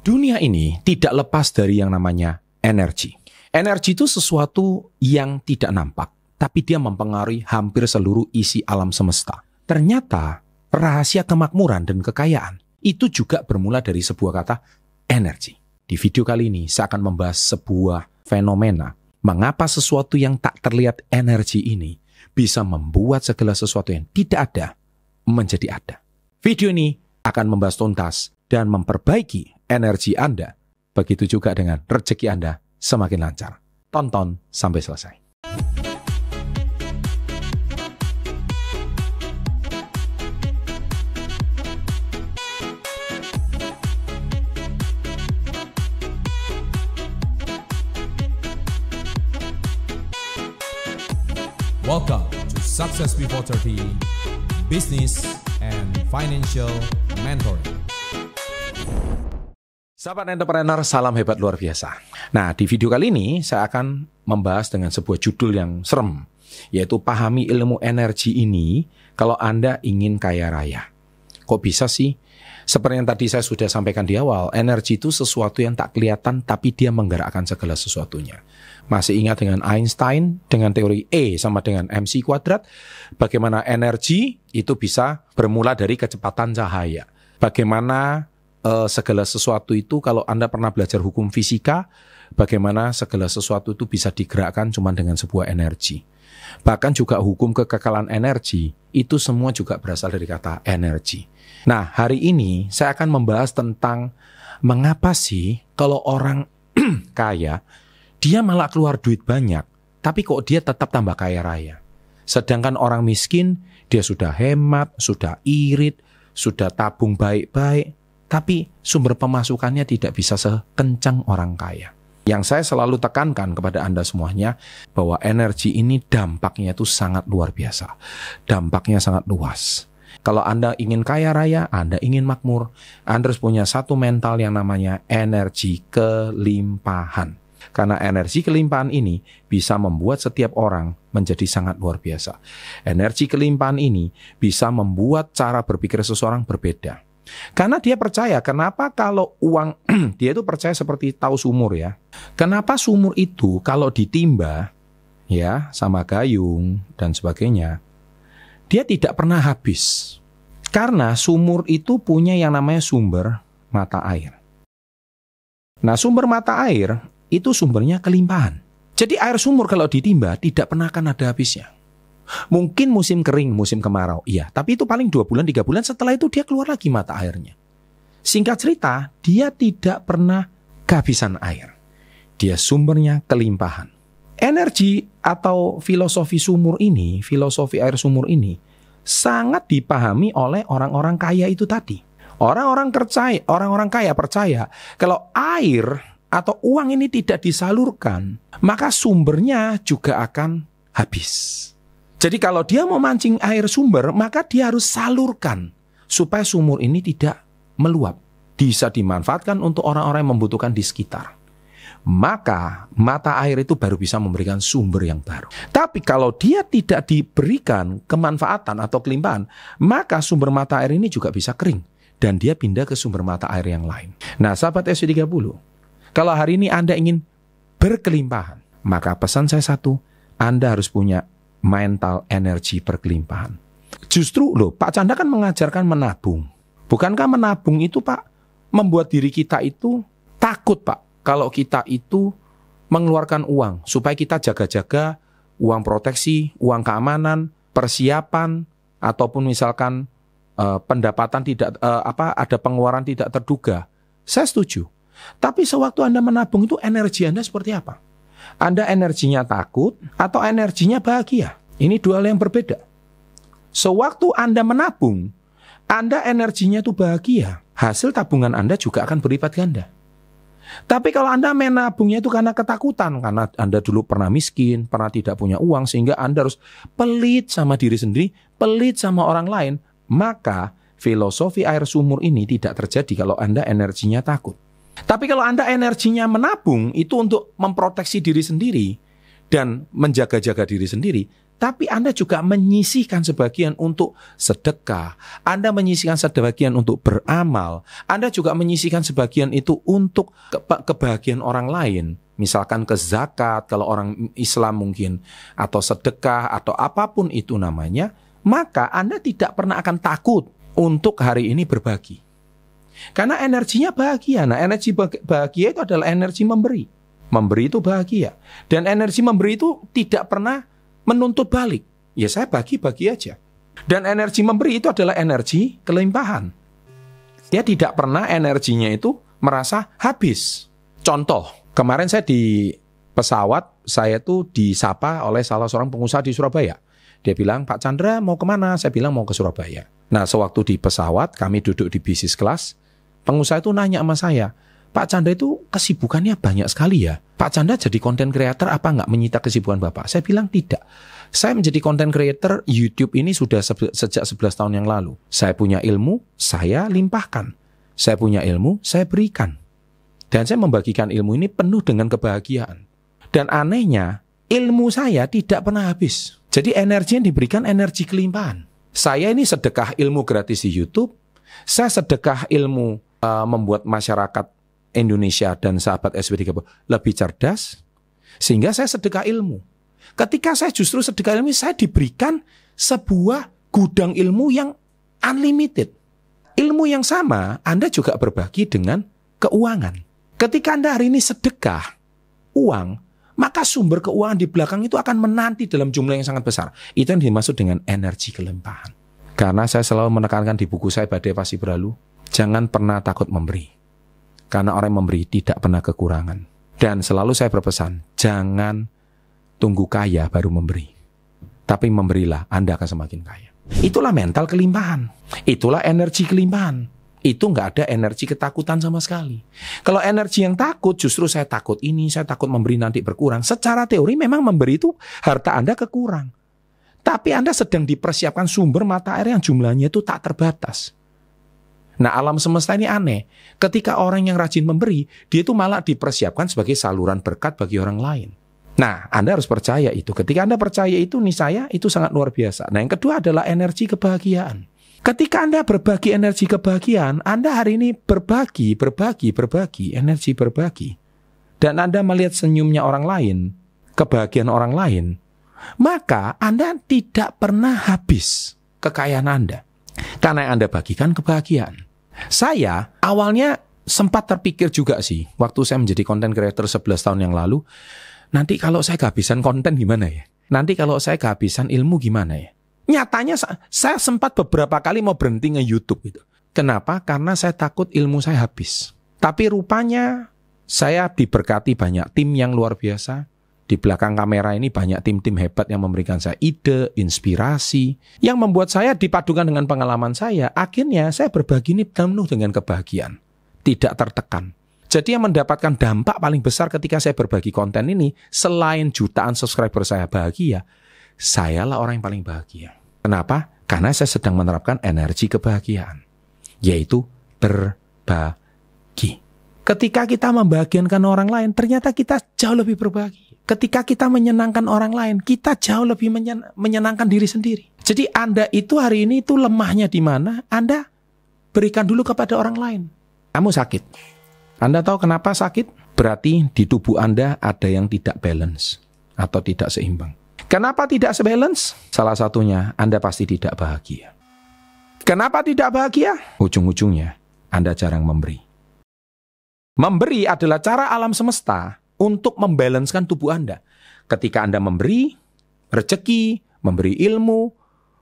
Dunia ini tidak lepas dari yang namanya energi. Energi itu sesuatu yang tidak nampak, tapi dia mempengaruhi hampir seluruh isi alam semesta. Ternyata rahasia kemakmuran dan kekayaan itu juga bermula dari sebuah kata energi. Di video kali ini saya akan membahas sebuah fenomena. Mengapa sesuatu yang tak terlihat energi ini bisa membuat segala sesuatu yang tidak ada menjadi ada. Video ini akan membahas tuntas dan memperbaiki energi Anda. Begitu juga dengan rezeki Anda semakin lancar. Tonton sampai selesai. Welcome to Success Before 30 Business and Financial Mentoring. Sahabat entrepreneur, salam hebat luar biasa. Nah, di video kali ini saya akan membahas dengan sebuah judul yang serem, yaitu pahami ilmu energi ini kalau Anda ingin kaya raya. Kok bisa sih? Seperti yang tadi saya sudah sampaikan di awal, energi itu sesuatu yang tak kelihatan tapi dia menggerakkan segala sesuatunya. Masih ingat dengan Einstein, dengan teori E sama dengan MC kuadrat, bagaimana energi itu bisa bermula dari kecepatan cahaya. Bagaimana segala sesuatu itu, kalau Anda pernah belajar hukum fisika, bagaimana segala sesuatu itu bisa digerakkan cuma dengan sebuah energi. Bahkan juga hukum kekekalan energi, itu semua juga berasal dari kata energi. Nah, hari ini saya akan membahas tentang mengapa sih kalau orang kaya, dia malah keluar duit banyak, tapi kok dia tetap tambah kaya raya. Sedangkan orang miskin, dia sudah hemat, sudah irit, sudah tabung baik-baik, tapi sumber pemasukannya tidak bisa sekencang orang kaya. Yang saya selalu tekankan kepada Anda semuanya, bahwa energi ini dampaknya itu sangat luar biasa. Dampaknya sangat luas. Kalau Anda ingin kaya raya, Anda ingin makmur, Anda harus punya satu mental yang namanya energi kelimpahan. Karena energi kelimpahan ini bisa membuat setiap orang menjadi sangat luar biasa. Energi kelimpahan ini bisa membuat cara berpikir seseorang berbeda. Karena dia percaya, kenapa kalau uang, dia itu percaya seperti tahu sumur ya. Kenapa sumur itu kalau ditimba ya sama gayung dan sebagainya, dia tidak pernah habis. Karena sumur itu punya yang namanya sumber mata air. Nah, sumber mata air itu sumbernya kelimpahan. Jadi air sumur kalau ditimba tidak pernah akan ada habisnya. Mungkin musim kering, musim kemarau, iya. Tapi itu paling 2 bulan, 3 bulan, setelah itu dia keluar lagi mata airnya. Singkat cerita, dia tidak pernah kehabisan air. Dia sumbernya kelimpahan. Energi atau filosofi sumur ini, filosofi air sumur ini, sangat dipahami oleh orang-orang kaya itu tadi. Orang-orang kaya percaya kalau air atau uang ini tidak disalurkan, maka sumbernya juga akan habis. Jadi kalau dia mau mancing air sumber, maka dia harus salurkan supaya sumur ini tidak meluap. Bisa dimanfaatkan untuk orang-orang yang membutuhkan di sekitar. Maka mata air itu baru bisa memberikan sumber yang baru. Tapi kalau dia tidak diberikan kemanfaatan atau kelimpahan, maka sumber mata air ini juga bisa kering. Dan dia pindah ke sumber mata air yang lain. Nah, sahabat SW30, kalau hari ini Anda ingin berkelimpahan, maka pesan saya satu, Anda harus punya mental energi berkelimpahan. Justru loh, Pak Chandra kan mengajarkan menabung. Bukankah menabung itu, Pak, membuat diri kita itu takut, Pak, kalau kita itu mengeluarkan uang, supaya kita jaga-jaga uang proteksi, uang keamanan, persiapan, ataupun misalkan pendapatan tidak ada pengeluaran tidak terduga. Saya setuju. Tapi sewaktu Anda menabung itu energi Anda seperti apa? Anda energinya takut atau energinya bahagia? Ini dua hal yang berbeda. Sewaktu Anda menabung, Anda energinya itu bahagia. Hasil tabungan Anda juga akan berlipat ganda. Tapi kalau Anda menabungnya itu karena ketakutan, karena Anda dulu pernah miskin, pernah tidak punya uang, sehingga Anda harus pelit sama diri sendiri, pelit sama orang lain, maka filosofi air sumur ini tidak terjadi kalau Anda energinya takut. Tapi kalau Anda energinya menabung, itu untuk memproteksi diri sendiri dan menjaga-jaga diri sendiri, tapi Anda juga menyisihkan sebagian untuk sedekah, Anda menyisihkan sebagian untuk beramal, Anda juga menyisihkan sebagian itu untuk kebahagiaan orang lain, misalkan ke zakat kalau orang Islam mungkin, atau sedekah atau apapun itu namanya, maka Anda tidak pernah akan takut untuk hari ini berbagi. Karena energinya bahagia. Nah, energi bahagia itu adalah energi memberi. Memberi itu bahagia. Dan energi memberi itu tidak pernah menuntut balik. Ya saya bagi-bagi aja. Dan energi memberi itu adalah energi kelimpahan. Dia tidak pernah energinya itu merasa habis. Contoh, kemarin saya di pesawat, saya tuh disapa oleh salah seorang pengusaha di Surabaya. Dia bilang, Pak Chandra mau kemana? Saya bilang mau ke Surabaya. Nah, sewaktu di pesawat, kami duduk di bisnis kelas, pengusaha itu nanya sama saya, Pak Chandra itu kesibukannya banyak sekali ya. Pak Chandra jadi content creator apa nggak menyita kesibukan Bapak? Saya bilang tidak. Saya menjadi content creator YouTube ini sudah sejak 11 tahun yang lalu. Saya punya ilmu, saya limpahkan. Saya punya ilmu, saya berikan. Dan saya membagikan ilmu ini penuh dengan kebahagiaan. Dan anehnya, ilmu saya tidak pernah habis. Jadi energi yang diberikan energi kelimpahan. Saya ini sedekah ilmu gratis di YouTube. Saya sedekah ilmu membuat masyarakat Indonesia dan sahabat SP30 lebih cerdas, sehingga saya sedekah ilmu. Ketika saya justru sedekah ilmu, saya diberikan sebuah gudang ilmu yang unlimited. Ilmu yang sama, Anda juga berbagi dengan keuangan. Ketika Anda hari ini sedekah uang, maka sumber keuangan di belakang itu akan menanti dalam jumlah yang sangat besar. Itu yang dimaksud dengan energi kelimpahan. Karena saya selalu menekankan di buku saya Badai Pasti Berlalu, jangan pernah takut memberi. Karena orang yang memberi tidak pernah kekurangan. Dan selalu saya berpesan, jangan tunggu kaya baru memberi. Tapi memberilah, Anda akan semakin kaya. Itulah mental kelimpahan. Itulah energi kelimpahan. Itu nggak ada energi ketakutan sama sekali. Kalau energi yang takut, justru saya takut ini, saya takut memberi nanti berkurang. Secara teori memang memberi itu harta Anda kekurang. Tapi Anda sedang dipersiapkan sumber mata air yang jumlahnya itu tak terbatas. Nah, alam semesta ini aneh. Ketika orang yang rajin memberi, dia itu malah dipersiapkan sebagai saluran berkat bagi orang lain. Nah, Anda harus percaya itu. Ketika Anda percaya itu, niscaya itu sangat luar biasa. Nah, yang kedua adalah energi kebahagiaan. Ketika Anda berbagi energi kebahagiaan, Anda hari ini berbagi, energi berbagi. Dan Anda melihat senyumnya orang lain, kebahagiaan orang lain, maka Anda tidak pernah habis kekayaan Anda. Karena yang Anda bagikan kebahagiaan. Saya awalnya sempat terpikir juga sih, waktu saya menjadi content creator 11 tahun yang lalu, nanti kalau saya kehabisan konten gimana ya? Nanti kalau saya kehabisan ilmu gimana ya? Nyatanya saya sempat beberapa kali mau berhenti nge-YouTube gitu. Kenapa? Karena saya takut ilmu saya habis. Tapi rupanya saya diberkati banyak tim yang luar biasa. Di belakang kamera ini banyak tim-tim hebat yang memberikan saya ide, inspirasi, yang membuat saya dipadukan dengan pengalaman saya. Akhirnya saya berbagi ini penuh dengan kebahagiaan, tidak tertekan. Jadi yang mendapatkan dampak paling besar ketika saya berbagi konten ini, selain jutaan subscriber saya bahagia, sayalah orang yang paling bahagia. Kenapa? Karena saya sedang menerapkan energi kebahagiaan, yaitu berbagi. Ketika kita membahagiakan orang lain, ternyata kita jauh lebih berbagi. Ketika kita menyenangkan orang lain, kita jauh lebih menyenangkan diri sendiri. Jadi Anda itu hari ini itu lemahnya di mana? Anda berikan dulu kepada orang lain. Kamu sakit. Anda tahu kenapa sakit? Berarti di tubuh Anda ada yang tidak balance atau tidak seimbang. Kenapa tidak sebalance? Salah satunya Anda pasti tidak bahagia. Kenapa tidak bahagia? Ujung-ujungnya Anda jarang memberi. Memberi adalah cara alam semesta untuk membalanskan tubuh Anda. Ketika Anda memberi rezeki, memberi ilmu,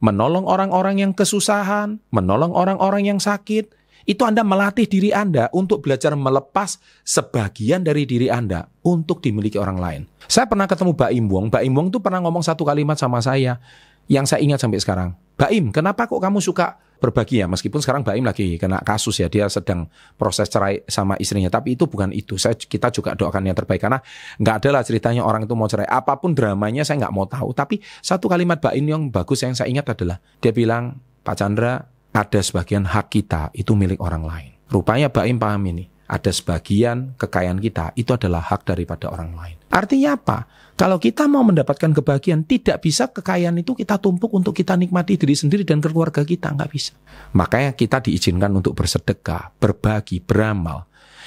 menolong orang-orang yang kesusahan, menolong orang-orang yang sakit, itu Anda melatih diri Anda untuk belajar melepas sebagian dari diri Anda untuk dimiliki orang lain. Saya pernah ketemu Mbak Im Wong. Mbak Im Wong itu pernah ngomong satu kalimat sama saya yang saya ingat sampai sekarang. Mbak Im, kenapa kok kamu suka berbagi ya? Meskipun sekarang Mbak Im lagi kena kasus ya, dia sedang proses cerai sama istrinya. Tapi itu bukan itu. Kita juga doakan yang terbaik, karena nggak ada lah ceritanya orang itu mau cerai. Apapun dramanya saya nggak mau tahu. Tapi satu kalimat Mbak Im yang bagus yang saya ingat adalah, dia bilang, Pak Chandra, ada sebagian hak kita itu milik orang lain. Rupanya Mbak Im paham ini. ada sebagian kekayaan kita itu adalah hak daripada orang lain. Artinya apa? Kalau kita mau mendapatkan kebahagiaan, tidak bisa kekayaan itu kita tumpuk untuk kita nikmati diri sendiri dan keluarga kita, nggak bisa. Makanya kita diizinkan untuk bersedekah, berbagi, beramal.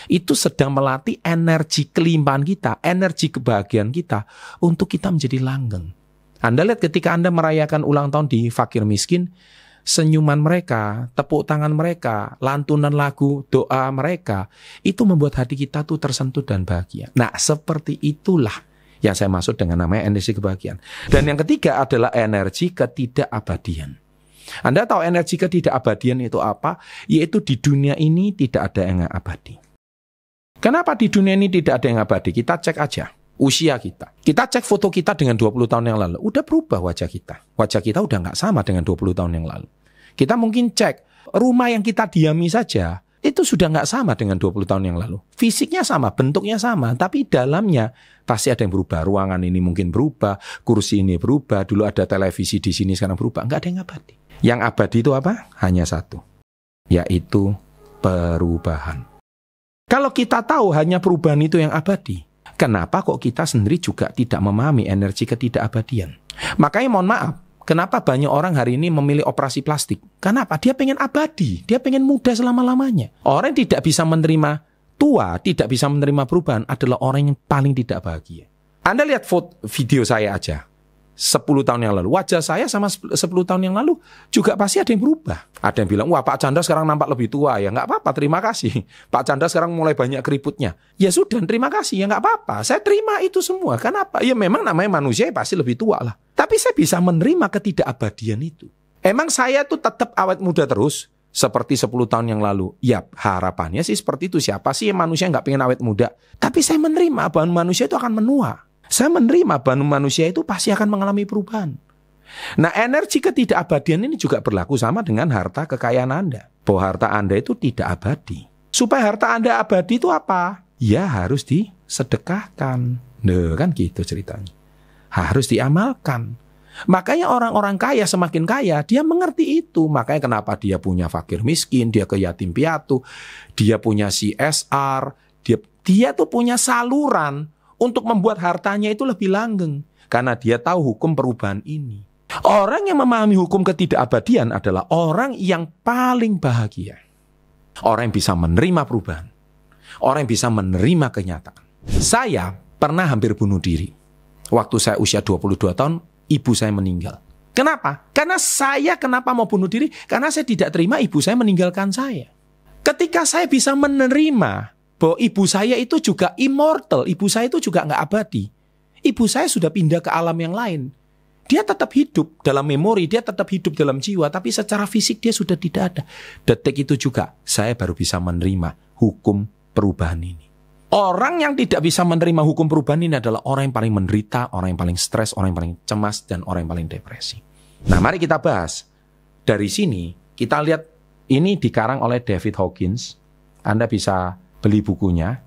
Itu sedang melatih energi kelimpahan kita, energi kebahagiaan kita untuk kita menjadi langgeng. Anda lihat ketika Anda merayakan ulang tahun di fakir miskin, senyuman mereka, tepuk tangan mereka, lantunan lagu, doa mereka, itu membuat hati kita tuh tersentuh dan bahagia. Nah, seperti itulah yang saya maksud dengan namanya energi kebahagiaan. Dan yang ketiga adalah energi ketidakabadian. Anda tahu energi ketidakabadian itu apa? Yaitu di dunia ini tidak ada yang abadi. Kenapa di dunia ini tidak ada yang abadi? Kita cek aja usia kita. Kita cek foto kita dengan 20 tahun yang lalu. Udah berubah wajah kita. Wajah kita udah nggak sama dengan 20 tahun yang lalu. Kita mungkin cek rumah yang kita diami saja, itu sudah nggak sama dengan 20 tahun yang lalu. Fisiknya sama, bentuknya sama, tapi dalamnya pasti ada yang berubah. Ruangan ini mungkin berubah, kursi ini berubah, dulu ada televisi di sini, sekarang berubah. Nggak ada yang abadi. Yang abadi itu apa? Hanya satu, yaitu perubahan. Kalau kita tahu hanya perubahan itu yang abadi, kenapa kok kita sendiri juga tidak memahami energi ketidakabadian? Makanya mohon maaf, kenapa banyak orang hari ini memilih operasi plastik? Kenapa? Dia pengen abadi, dia pengen muda selama-lamanya. Orang yang tidak bisa menerima tua, tidak bisa menerima perubahan adalah orang yang paling tidak bahagia. Anda lihat video saya aja. 10 tahun yang lalu, wajah saya sama 10 tahun yang lalu juga pasti ada yang berubah. Ada yang bilang, wah Pak Chandra sekarang nampak lebih tua. Ya nggak apa-apa, terima kasih. Pak Chandra sekarang mulai banyak keriputnya. Ya sudah, terima kasih, ya nggak apa-apa. Saya terima itu semua. Kenapa? Ya memang namanya manusia ya pasti lebih tua lah. Tapi saya bisa menerima ketidakabadian itu. Emang saya tuh tetap awet muda terus seperti 10 tahun yang lalu. Ya harapannya sih seperti itu. Siapa sih yang manusia nggak pengen awet muda? Tapi saya menerima bahwa manusia itu akan menua. Saya menerima bahwa manusia itu pasti akan mengalami perubahan. Nah, energi ketidakabadian ini juga berlaku sama dengan harta kekayaan Anda. Bahwa harta Anda itu tidak abadi. Supaya harta Anda abadi itu apa? Ya harus disedekahkan. Nah, kan gitu ceritanya. Harus diamalkan. Makanya orang-orang kaya semakin kaya, dia mengerti itu. Makanya kenapa dia punya fakir miskin, dia ke yatim piatu, dia punya CSR, dia tuh punya saluran untuk membuat hartanya itu lebih langgeng. Karena dia tahu hukum perubahan ini. Orang yang memahami hukum ketidakabadian adalah orang yang paling bahagia. Orang yang bisa menerima perubahan. Orang yang bisa menerima kenyataan. Saya pernah hampir bunuh diri. Waktu saya usia 22 tahun, ibu saya meninggal. Kenapa? Karena saya kenapa mau bunuh diri? Karena saya tidak terima ibu saya meninggalkan saya. Ketika saya bisa menerima bahwa ibu saya itu juga immortal, ibu saya itu juga nggak abadi. Ibu saya sudah pindah ke alam yang lain. Dia tetap hidup dalam memori, dia tetap hidup dalam jiwa, tapi secara fisik dia sudah tidak ada. Detik itu juga saya baru bisa menerima hukum perubahan ini. Orang yang tidak bisa menerima hukum perubahan ini adalah orang yang paling menderita, orang yang paling stres, orang yang paling cemas, dan orang yang paling depresi. Nah, mari kita bahas. Dari sini kita lihat ini dikarang oleh David Hawkins. Anda bisa beli bukunya.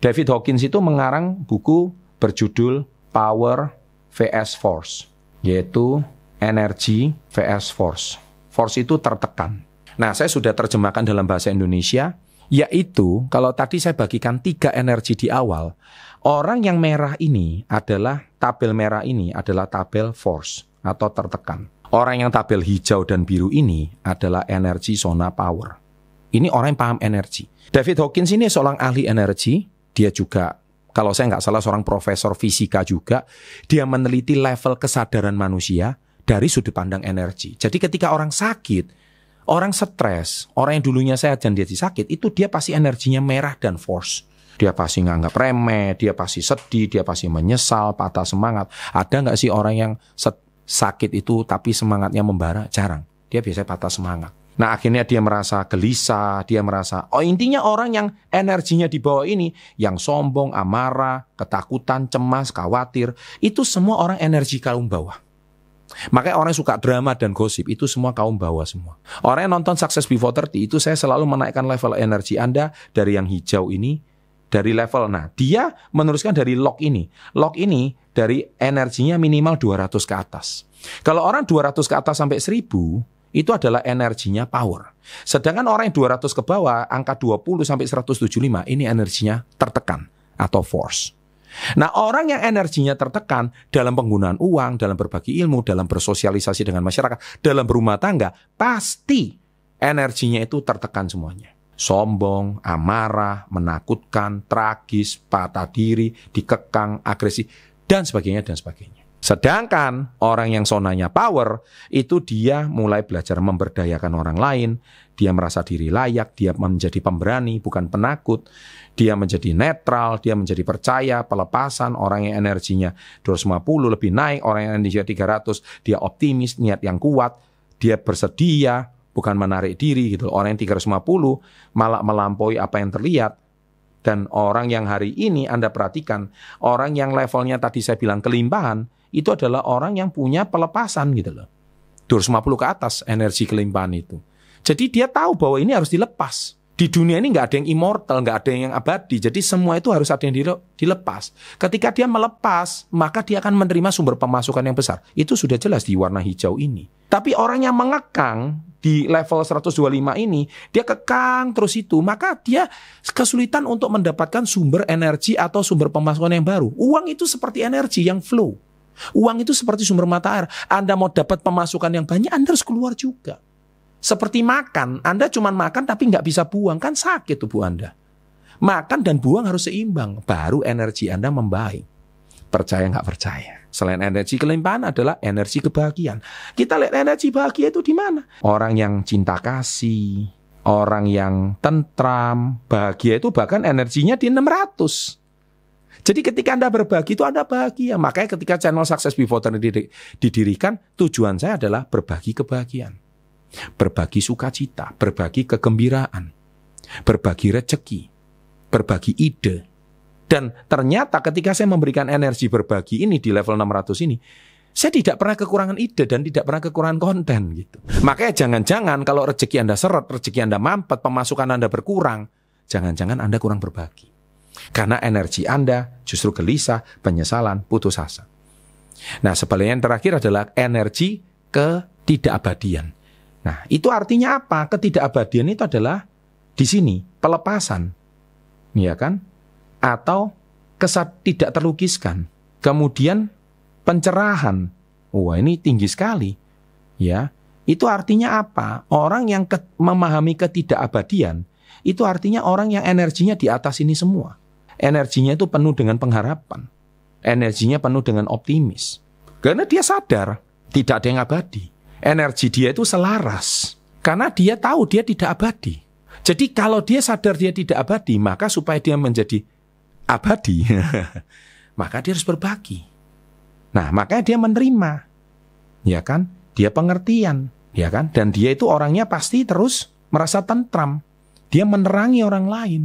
David Hawkins itu mengarang buku berjudul Power vs Force, yaitu energi vs force. Force itu tertekan. Nah, saya sudah terjemahkan dalam bahasa Indonesia, yaitu kalau tadi saya bagikan 3 energi di awal, orang yang merah ini adalah, tabel merah ini adalah tabel force atau tertekan. Orang yang tabel hijau dan biru ini adalah energi zona power. Ini orang yang paham energi. David Hawkins ini seorang ahli energi. Dia juga, kalau saya nggak salah, seorang profesor fisika juga. Dia meneliti level kesadaran manusia dari sudut pandang energi. Jadi ketika orang sakit, orang stres, orang yang dulunya sehat dan dia sakit, itu dia pasti energinya merah dan force. Dia pasti nganggap remeh, dia pasti sedih, dia pasti menyesal, patah semangat. Ada nggak sih orang yang sakit itu tapi semangatnya membara? Jarang. Dia biasanya patah semangat. Nah, akhirnya dia merasa gelisah, dia merasa, intinya orang yang energinya di bawah ini, yang sombong, amarah, ketakutan, cemas, khawatir, itu semua orang energi kaum bawah. Makanya orang yang suka drama dan gosip, itu semua kaum bawah semua. Orang yang nonton Success Before 30, itu saya selalu menaikkan level energi Anda dari yang hijau ini, dari level, nah dia meneruskan dari log ini. Log ini dari energinya minimal 200 ke atas. Kalau orang 200 ke atas sampai 1000, itu adalah energinya power. Sedangkan orang yang 200 ke bawah, angka 20 sampai 175, ini energinya tertekan atau force. Nah, orang yang energinya tertekan dalam penggunaan uang, dalam berbagi ilmu, dalam bersosialisasi dengan masyarakat, dalam berumah tangga, pasti energinya itu tertekan semuanya. Sombong, amarah, menakutkan, tragis, patah diri, dikekang, agresi, dan sebagainya, dan sebagainya. Sedangkan orang yang zonanya power, itu dia mulai belajar memberdayakan orang lain, dia merasa diri layak, dia menjadi pemberani, bukan penakut, dia menjadi netral, dia menjadi percaya, pelepasan. Orang yang energinya 250 lebih naik, orang yang energinya 300, dia optimis, niat yang kuat, dia bersedia, bukan menarik diri gitu. Orang yang 350 malah melampaui apa yang terlihat. Dan orang yang hari ini Anda perhatikan, orang yang levelnya tadi saya bilang kelimpahan, itu adalah orang yang punya pelepasan gitu loh. 250 ke atas energi kelimpahan itu. Jadi dia tahu bahwa ini harus dilepas. Di dunia ini nggak ada yang immortal, nggak ada yang abadi. Jadi semua itu harus ada yang dilepas. Ketika dia melepas, maka dia akan menerima sumber pemasukan yang besar. Itu sudah jelas di warna hijau ini. Tapi orang yang mengekang di level 125 ini, dia kekang terus itu, maka dia kesulitan untuk mendapatkan sumber energi atau sumber pemasukan yang baru. Uang itu seperti energi yang flow. Uang itu seperti sumber mata air. Anda mau dapat pemasukan yang banyak, Anda harus keluar juga. Seperti makan, Anda cuma makan tapi nggak bisa buang, kan sakit tubuh Anda. Makan dan buang harus seimbang, baru energi Anda membaik. Percaya nggak percaya? Selain energi kelimpahan adalah energi kebahagiaan. Kita lihat energi bahagia itu di mana? Orang yang cinta kasih, orang yang tentram, bahagia itu bahkan energinya di 600. Jadi ketika Anda berbagi itu Anda bahagia. Makanya ketika channel Success Before 30 didirikan, tujuan saya adalah berbagi kebahagiaan, berbagi sukacita, berbagi kegembiraan, berbagi rezeki, berbagi ide. Dan ternyata ketika saya memberikan energi berbagi ini di level 600 ini, saya tidak pernah kekurangan ide dan tidak pernah kekurangan konten gitu. Makanya jangan-jangan kalau rezeki Anda seret, rezeki Anda mampet, pemasukan Anda berkurang, jangan-jangan Anda kurang berbagi. Karena energi Anda justru gelisah, penyesalan, putus asa. Nah, sebaliknya yang terakhir adalah energi ketidakabadian. Nah, itu artinya apa? Ketidakabadian itu adalah di sini pelepasan, ya kan? Atau tidak terlukiskan. Kemudian pencerahan. Wah, ini tinggi sekali. Ya, itu artinya apa? Orang yang memahami ketidakabadian itu artinya orang yang energinya di atas ini semua. Energinya itu penuh dengan pengharapan. Energinya penuh dengan optimis. Karena dia sadar tidak ada yang abadi. Energi dia itu selaras. Karena dia tahu dia tidak abadi. Jadi kalau dia sadar dia tidak abadi, maka supaya dia menjadi abadi, maka dia harus berbagi. Nah, makanya dia menerima. Ya kan? Dia pengertian. Ya kan? Dan dia itu orangnya pasti terus merasa tentram. Dia menerangi orang lain.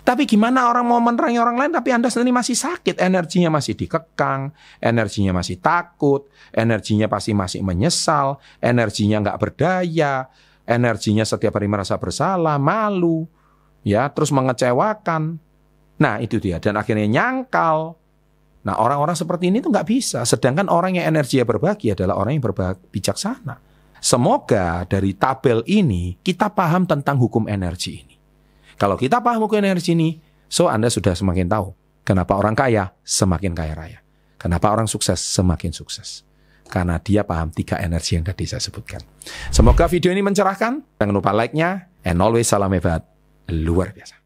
Tapi gimana orang mau menerangi orang lain tapi Anda sendiri masih sakit, energinya masih dikekang, energinya masih takut, energinya pasti masih menyesal, energinya nggak berdaya, energinya setiap hari merasa bersalah, malu, ya, terus mengecewakan. Nah, itu dia, dan akhirnya nyangkal. Nah, orang-orang seperti ini tuh nggak bisa. Sedangkan orang yang energinya berbagi adalah orang yang bijaksana. Semoga dari tabel ini kita paham tentang hukum energi ini. Kalau kita paham hukum energi ini, so Anda sudah semakin tahu kenapa orang kaya semakin kaya raya. Kenapa orang sukses semakin sukses. Karena dia paham 3 energi yang tadi saya sebutkan. Semoga video ini mencerahkan. Jangan lupa like-nya. And always salam hebat. Luar biasa.